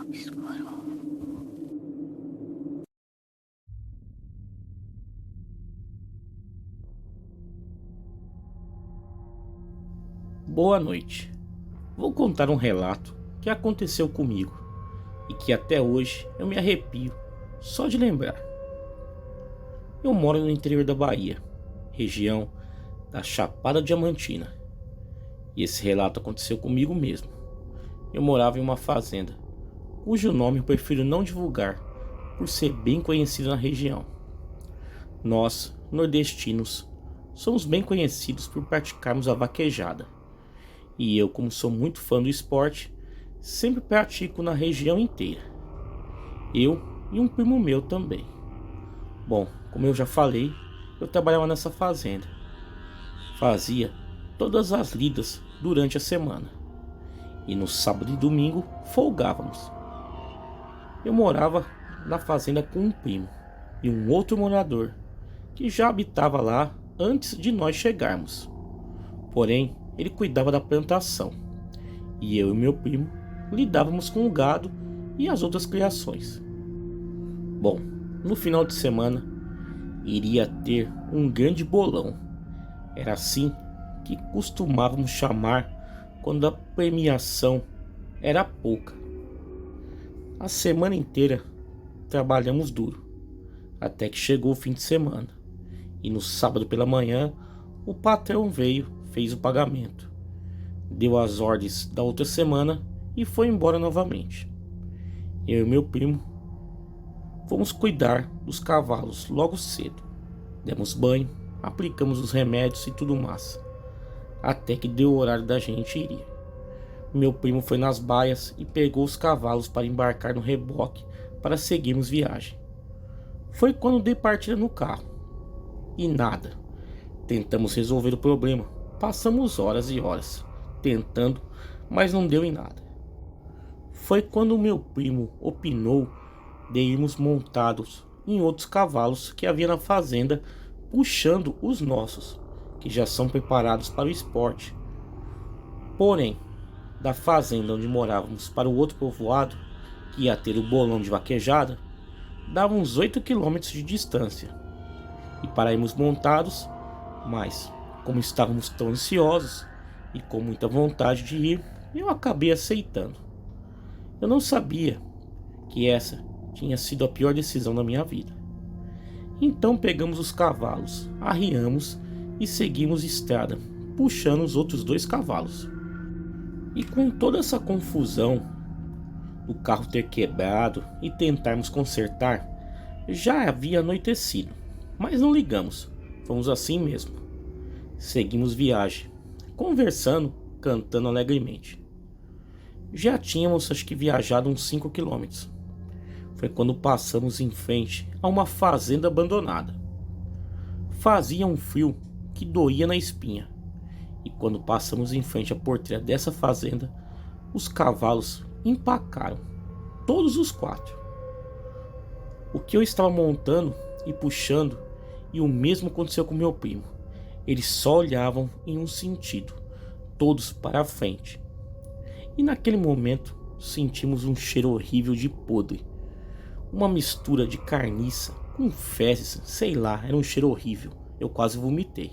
obscuro. Boa noite. Vou contar um relato que aconteceu comigo e que até hoje eu me arrepio só de lembrar. Eu moro no interior da Bahia, região da Chapada Diamantina, e esse relato aconteceu comigo mesmo. Eu morava em uma fazenda, cujo nome eu prefiro não divulgar por ser bem conhecido na região. Nós, nordestinos, somos bem conhecidos por praticarmos a vaquejada. E eu, como sou muito fã do esporte, sempre pratico na região inteira. Eu e um primo meu também. Bom, como eu já falei, eu trabalhava nessa fazenda. Fazia todas as lidas durante a semana. E no sábado e domingo folgávamos. Eu morava na fazenda com um primo e um outro morador que já habitava lá antes de nós chegarmos. Porém, ele cuidava da plantação e eu e meu primo lidávamos com o gado e as outras criações. Bom, no final de semana iria ter um grande bolão. Era assim que costumávamos chamar quando a premiação era pouca. A semana inteira trabalhamos duro, até que chegou o fim de semana. E no sábado pela manhã, o patrão veio, fez o pagamento, deu as ordens da outra semana e foi embora novamente. Eu e meu primo fomos cuidar dos cavalos logo cedo. Demos banho, aplicamos os remédios e tudo mais, até que deu o horário da gente ir. Meu primo foi nas baias e pegou os cavalos para embarcar no reboque para seguirmos viagem. Foi quando dei partida no carro. E nada. Tentamos resolver o problema. Passamos horas e horas tentando, mas não deu em nada. Foi quando meu primo opinou de irmos montados em outros cavalos que havia na fazenda, puxando os nossos, que já são preparados para o esporte. Porém, da fazenda onde morávamos para o outro povoado, que ia ter o bolão de vaquejada, dava uns 8 quilômetros de distância. E para irmos montados, mas como estávamos tão ansiosos e com muita vontade de ir, eu acabei aceitando. Eu não sabia que essa tinha sido a pior decisão da minha vida. Então pegamos os cavalos, arriamos e seguimos estrada, puxando os outros 2 cavalos. E com toda essa confusão, o carro ter quebrado e tentarmos consertar, já havia anoitecido, mas não ligamos, fomos assim mesmo. Seguimos viagem, conversando, cantando alegremente. Já tínhamos acho que viajado uns 5 quilômetros. Foi quando passamos em frente a uma fazenda abandonada. Fazia um frio que doía na espinha. E quando passamos em frente à porteira dessa fazenda, os cavalos empacaram, todos os 4. O que eu estava montando e puxando, e o mesmo aconteceu com meu primo. Eles só olhavam em um sentido, todos para a frente. E naquele momento sentimos um cheiro horrível de podre. Uma mistura de carniça com fezes, sei lá, era um cheiro horrível. Eu quase vomitei.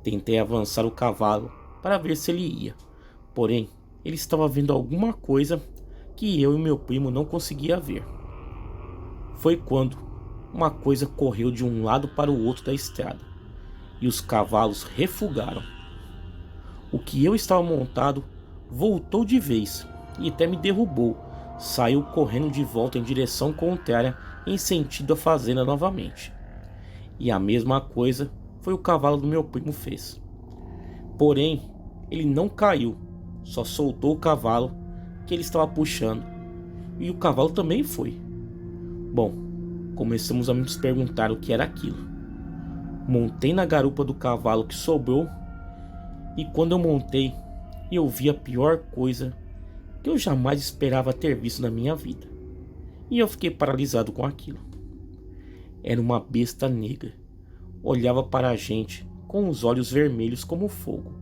Tentei avançar o cavalo para ver se ele ia. Porém, ele estava vendo alguma coisa que eu e meu primo não conseguia ver. Foi quando uma coisa correu de um lado para o outro da estrada e os cavalos refugaram. O que eu estava montado voltou de vez e até me derrubou. Saiu correndo de volta em direção contrária em sentido à fazenda novamente. E a mesma coisa foi o cavalo do meu primo fez. Porém, ele não caiu, só soltou o cavalo que ele estava puxando. E o cavalo também foi. Bom, começamos a nos perguntar o que era aquilo. Montei na garupa do cavalo que sobrou, e quando eu montei, eu vi a pior coisa que eu jamais esperava ter visto na minha vida. E eu fiquei paralisado com aquilo. Era uma besta negra. Olhava para a gente com os olhos vermelhos como fogo.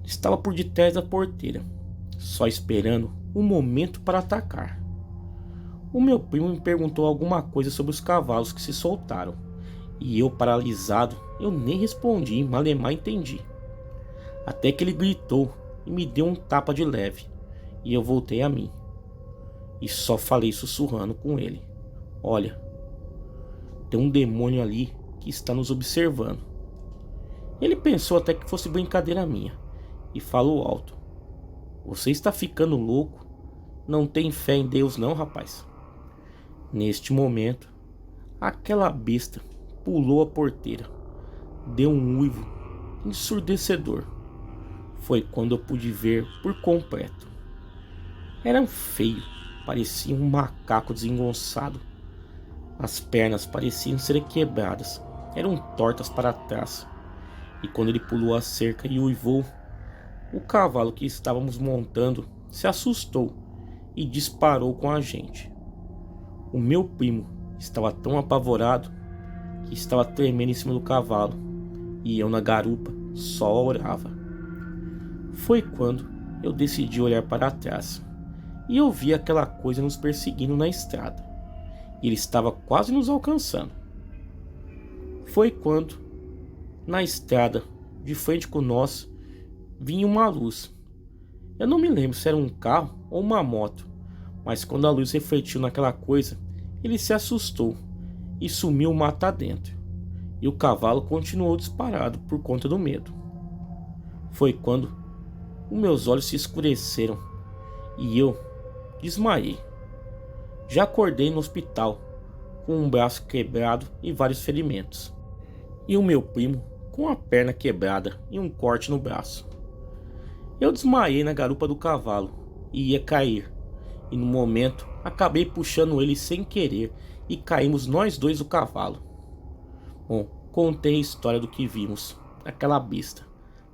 Estava por detrás da porteira, só esperando o momento para atacar. O meu primo me perguntou alguma coisa sobre os cavalos que se soltaram, e eu, paralisado, eu nem respondi, malemar entendi. Até que ele gritou e me deu um tapa de leve, e eu voltei a mim. E só falei sussurrando com ele: olha, tem um demônio ali que está nos observando. Ele pensou até que fosse brincadeira minha, e falou alto: você está ficando louco? Não tem fé em Deus não, rapaz? Neste momento, aquela besta pulou a porteira, deu um uivo ensurdecedor. Foi quando eu pude ver por completo. Era feio, parecia um macaco desengonçado. As pernas pareciam ser quebradas, eram tortas para trás. E quando ele pulou a cerca e uivou, o cavalo que estávamos montando se assustou e disparou com a gente. O meu primo estava tão apavorado que estava tremendo em cima do cavalo, e eu na garupa só orava. Foi quando eu decidi olhar para trás e eu vi aquela coisa nos perseguindo na estrada. Ele estava quase nos alcançando. Foi quando, na estrada, de frente com nós, vinha uma luz. Eu não me lembro se era um carro ou uma moto, mas quando a luz refletiu naquela coisa, ele se assustou e sumiu mata dentro. E o cavalo continuou disparado por conta do medo. Foi quando os meus olhos se escureceram e eu desmaiei. Já acordei no hospital com um braço quebrado e vários ferimentos, e o meu primo com a perna quebrada e um corte no braço. Eu desmaiei na garupa do cavalo e ia cair, e no momento acabei puxando ele sem querer e caímos nós dois do cavalo. Bom, contei a história do que vimos, aquela besta.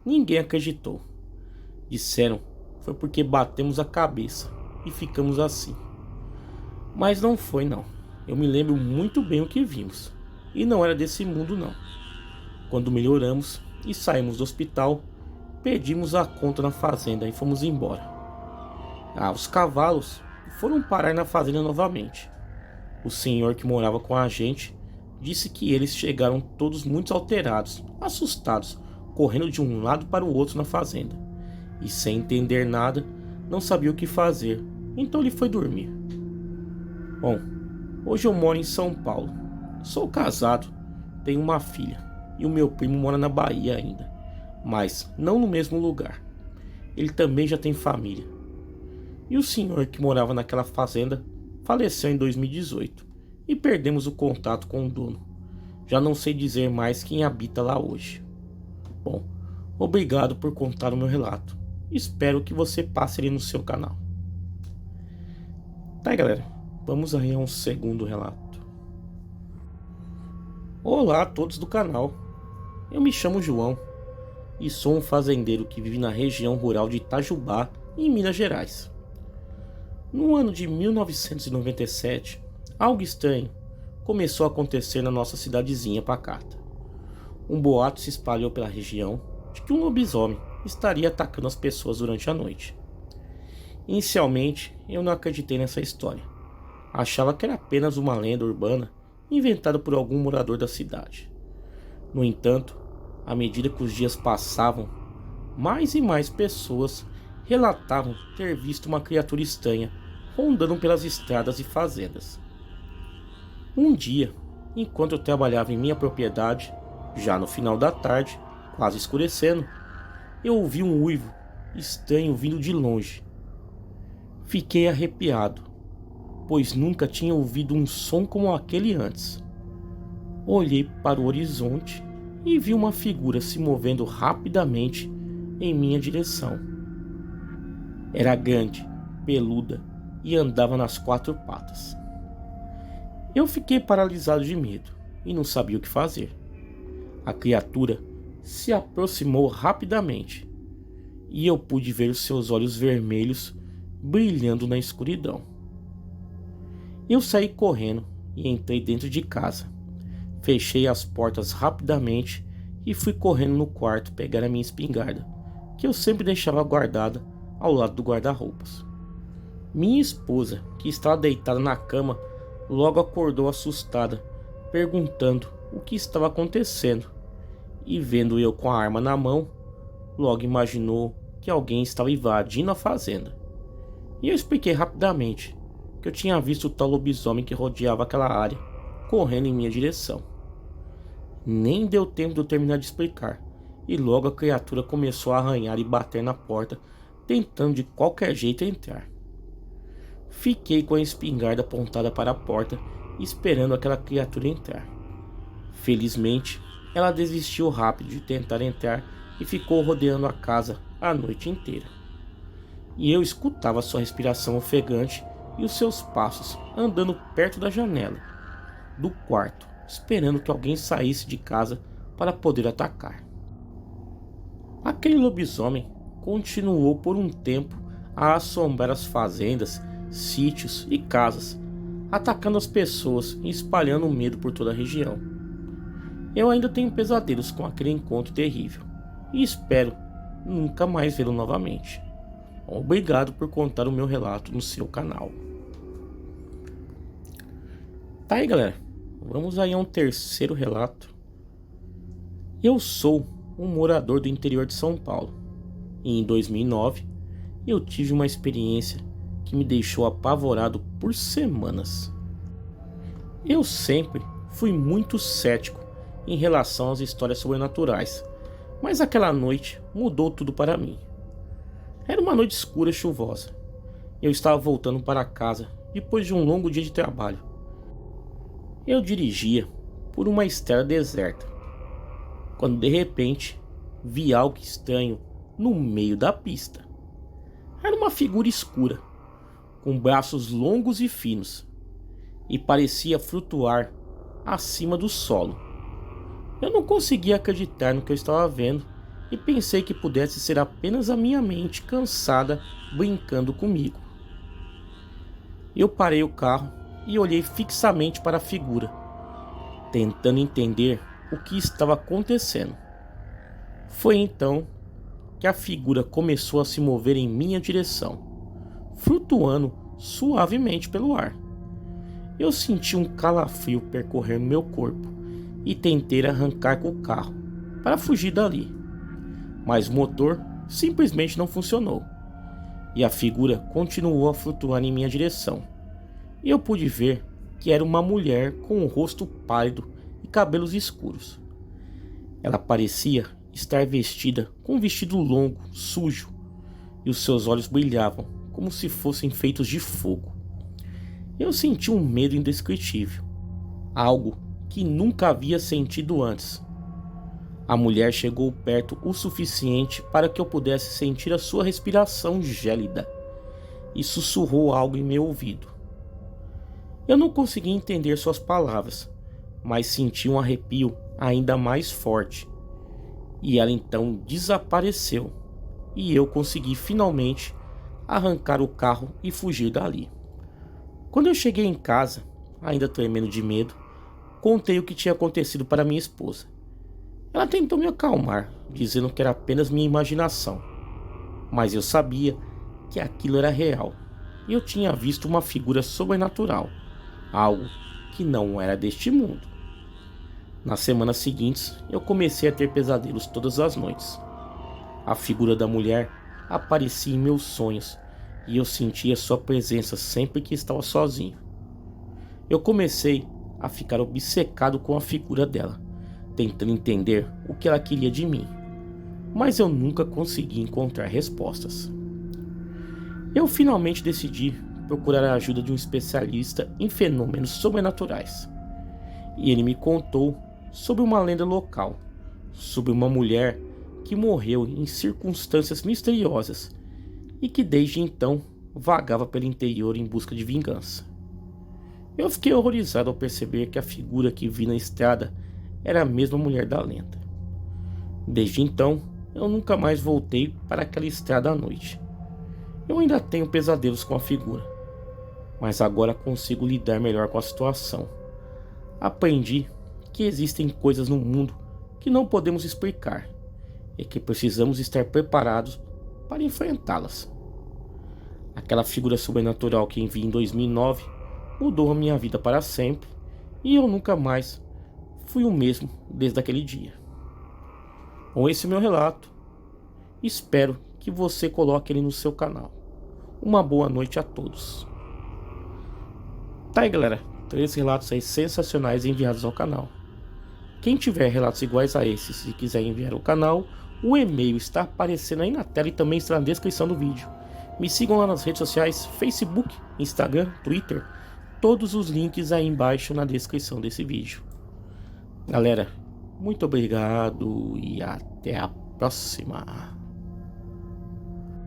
Ninguém acreditou. Disseram foi porque batemos a cabeça e ficamos assim. Mas não foi não. Eu me lembro muito bem o que vimos. E não era desse mundo não. Quando melhoramos e saímos do hospital, pedimos a conta na fazenda e fomos embora. Os cavalos foram parar na fazenda novamente. O senhor que morava com a gente disse que eles chegaram todos muito alterados, assustados, correndo de um lado para o outro na fazenda. E sem entender nada, não sabia o que fazer, então ele foi dormir. Bom, hoje eu moro em São Paulo. Sou casado, tenho uma filha, e o meu primo mora na Bahia ainda, mas não no mesmo lugar. Ele também já tem família. E o senhor que morava naquela fazenda faleceu em 2018 e perdemos o contato com o dono. Já não sei dizer mais quem habita lá hoje. Bom, obrigado por contar o meu relato. Espero que você passe ali no seu canal. Tá, galera, vamos aí a um segundo relato. Olá a todos do canal. Eu me chamo João e sou um fazendeiro que vive na região rural de Itajubá, em Minas Gerais. No ano de 1997, algo estranho começou a acontecer na nossa cidadezinha pacata. Um boato se espalhou pela região de que um lobisomem estaria atacando as pessoas durante a noite. Inicialmente, eu não acreditei nessa história. Achava que era apenas uma lenda urbana inventada por algum morador da cidade. No entanto, à medida que os dias passavam, mais e mais pessoas relatavam ter visto uma criatura estranha rondando pelas estradas e fazendas. Um dia, enquanto eu trabalhava em minha propriedade, já no final da tarde, quase escurecendo, eu ouvi um uivo estranho vindo de longe. Fiquei arrepiado, pois nunca tinha ouvido um som como aquele antes. Olhei para o horizonte e vi uma figura se movendo rapidamente em minha direção. Era grande, peluda e andava nas quatro patas. Eu fiquei paralisado de medo e não sabia o que fazer. A criatura se aproximou rapidamente e eu pude ver os seus olhos vermelhos brilhando na escuridão. Eu saí correndo e entrei dentro de casa. Fechei as portas rapidamente e fui correndo no quarto pegar a minha espingarda, que eu sempre deixava guardada ao lado do guarda-roupas. Minha esposa, que estava deitada na cama, logo acordou assustada, perguntando o que estava acontecendo, e vendo eu com a arma na mão, logo imaginou que alguém estava invadindo a fazenda. E eu expliquei rapidamente que eu tinha visto o tal lobisomem que rodeava aquela área, correndo em minha direção. Nem deu tempo de eu terminar de explicar, e logo a criatura começou a arranhar e bater na porta, tentando de qualquer jeito entrar. Fiquei com a espingarda apontada para a porta, esperando aquela criatura entrar. Felizmente, ela desistiu rápido de tentar entrar e ficou rodeando a casa a noite inteira. E eu escutava sua respiração ofegante e os seus passos andando perto da janela do quarto, esperando que alguém saísse de casa para poder atacar. Aquele lobisomem continuou por um tempo a assombrar as fazendas, sítios e casas, atacando as pessoas e espalhando medo por toda a região. Eu ainda tenho pesadelos com aquele encontro terrível e espero nunca mais vê-lo novamente. Obrigado por contar o meu relato no seu canal. Tá aí, galera, vamos aí a um terceiro relato. Eu sou um morador do interior de São Paulo e em 2009 eu tive uma experiência que me deixou apavorado por semanas. Eu sempre fui muito cético em relação às histórias sobrenaturais, mas aquela noite mudou tudo para mim. Era uma noite escura e chuvosa. Eu estava voltando para casa depois de um longo dia de trabalho. Eu dirigia por uma estrada deserta, quando de repente vi algo estranho no meio da pista. Era uma figura escura, com braços longos e finos, e parecia flutuar acima do solo. Eu não conseguia acreditar no que eu estava vendo e pensei que pudesse ser apenas a minha mente cansada brincando comigo. Eu parei o carro e olhei fixamente para a figura, tentando entender o que estava acontecendo. Foi então que a figura começou a se mover em minha direção, flutuando suavemente pelo ar. Eu senti um calafrio percorrer meu corpo e tentei arrancar com o carro para fugir dali, mas o motor simplesmente não funcionou e a figura continuou a flutuar em minha direção. E eu pude ver que era uma mulher com um rosto pálido e cabelos escuros. Ela parecia estar vestida com um vestido longo, sujo, e os seus olhos brilhavam como se fossem feitos de fogo. Eu senti um medo indescritível, algo que nunca havia sentido antes. A mulher chegou perto o suficiente para que eu pudesse sentir a sua respiração gélida e sussurrou algo em meu ouvido. Eu não conseguia entender suas palavras, mas senti um arrepio ainda mais forte. E ela então desapareceu, e eu consegui finalmente arrancar o carro e fugir dali. Quando eu cheguei em casa, ainda tremendo de medo, contei o que tinha acontecido para minha esposa. Ela tentou me acalmar, dizendo que era apenas minha imaginação, mas eu sabia que aquilo era real, e eu tinha visto uma figura sobrenatural, algo que não era deste mundo. Nas semanas seguintes, eu comecei a ter pesadelos todas as noites. A figura da mulher aparecia em meus sonhos e eu sentia sua presença sempre que estava sozinho. Eu comecei a ficar obcecado com a figura dela, tentando entender o que ela queria de mim, mas eu nunca consegui encontrar respostas. Eu finalmente decidi procurar a ajuda de um especialista em fenômenos sobrenaturais, e ele me contou sobre uma lenda local, sobre uma mulher que morreu em circunstâncias misteriosas e que desde então vagava pelo interior em busca de vingança. Eu fiquei horrorizado ao perceber que a figura que vi na estrada era a mesma mulher da lenda. Desde então, eu nunca mais voltei para aquela estrada à noite. Eu ainda tenho pesadelos com a figura, mas agora consigo lidar melhor com a situação. Aprendi que existem coisas no mundo que não podemos explicar e que precisamos estar preparados para enfrentá-las. Aquela figura sobrenatural que vi em 2009 mudou a minha vida para sempre e eu nunca mais fui o mesmo desde aquele dia. Com esse meu relato, espero que você coloque ele no seu canal. Uma boa noite a todos. Tá aí, galera, 3 relatos aí sensacionais enviados ao canal. Quem tiver relatos iguais a esses e quiser enviar ao canal, o e-mail está aparecendo aí na tela e também está na descrição do vídeo. Me sigam lá nas redes sociais, Facebook, Instagram, Twitter, todos os links aí embaixo na descrição desse vídeo. Galera, muito obrigado e até a próxima.